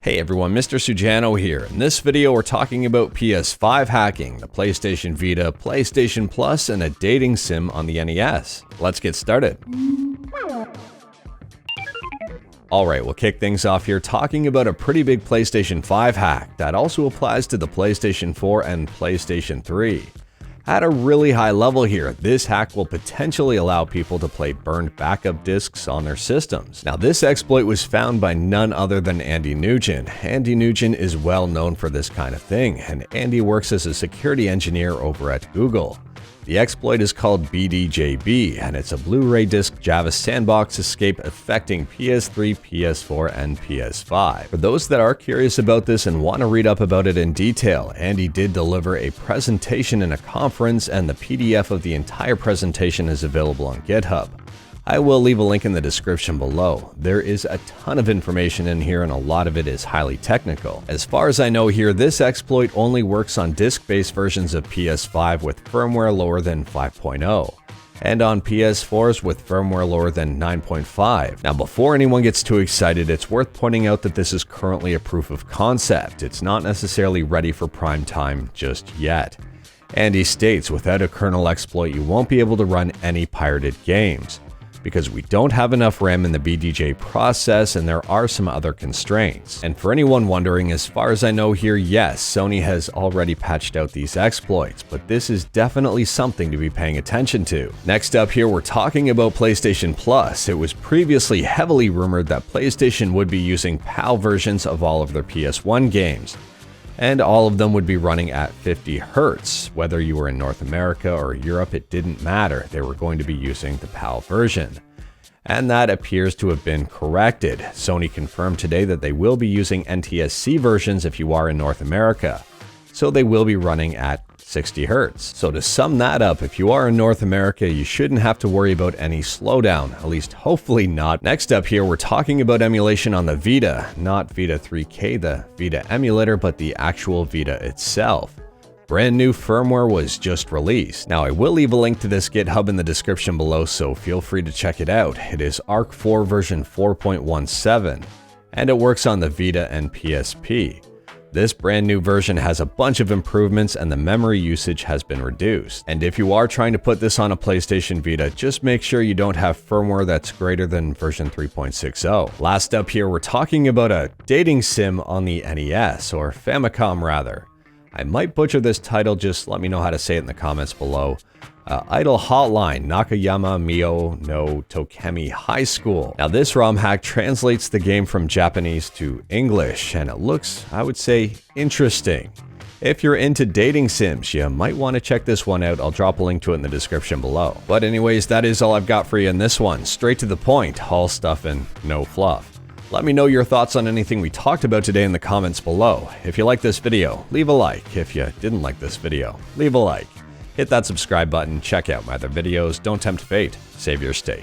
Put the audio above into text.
Hey everyone, Mr. Sujano here. In this video, we're talking about PS5 hacking, the PlayStation Vita, PlayStation Plus, and a dating sim on the NES. Let's get started. Alright, we'll kick things off here talking about a pretty big PlayStation 5 hack that also applies to the PlayStation 4 and PlayStation 3. At a really high level here, this hack will potentially allow people to play burned backup discs on their systems. Now, this exploit was found by none other than Andy Nugent. Andy Nugent is well known for this kind of thing, and Andy works as a security engineer over at Google. The exploit is called BDJB, and it's a Blu-ray disc Java sandbox escape affecting PS3, PS4, and PS5. For those that are curious about this and want to read up about it in detail, Andy did deliver a presentation in a conference, and the PDF of the entire presentation is available on GitHub. I will leave a link in the description below. There is a ton of information in here and a lot of it is highly technical. As far as I know here, this exploit only works on disk-based versions of PS5 with firmware lower than 5.0. and on PS4s with firmware lower than 9.5. Now, before anyone gets too excited, it's worth pointing out that this is currently a proof of concept. It's not necessarily ready for prime time just yet. Andy states, without a kernel exploit, you won't be able to run any pirated games, because we don't have enough RAM in the BDJ process and there are some other constraints. And for anyone wondering, as far as I know here, yes, Sony has already patched out these exploits, but this is definitely something to be paying attention to. Next up here, we're talking about PlayStation Plus. It was previously heavily rumored that PlayStation would be using PAL versions of all of their PS1 games, and all of them would be running at 50 Hz. Whether you were in North America or Europe, it didn't matter. They were going to be using the PAL version. And that appears to have been corrected. Sony confirmed today that they will be using NTSC versions if you are in North America. So they will be running at 60 Hz. So to sum that up, if you are in North America, you shouldn't have to worry about any slowdown, at least hopefully not. Next up here, we're talking about emulation on the Vita, not Vita 3K, the Vita emulator, but the actual Vita itself. Brand new firmware was just released. Now, I will leave a link to this GitHub in the description below, so feel free to check it out. It is Ark 4 version 4.17, and it works on the Vita and PSP. This brand new version has a bunch of improvements and the memory usage has been reduced. And if you are trying to put this on a PlayStation Vita, just make sure you don't have firmware that's greater than version 3.60. Last up here, we're talking about a dating sim on the NES, or Famicom rather. I might butcher this title, just let me know how to say it in the comments below. Idle Hotline Nakayama Mio no Tokemi High School. Now, this ROM hack translates the game from Japanese to English, and it looks, I would say, interesting. If you're into dating sims, you might want to check this one out. I'll drop a link to it in the description below. But anyways, that is all I've got for you in this one. Straight to the point, all stuff and no fluff. Let me know your thoughts on anything we talked about today in the comments below. If you like this video, leave a like. If you didn't like this video, leave a like. Hit that subscribe button, check out my other videos, don't tempt fate, save your state.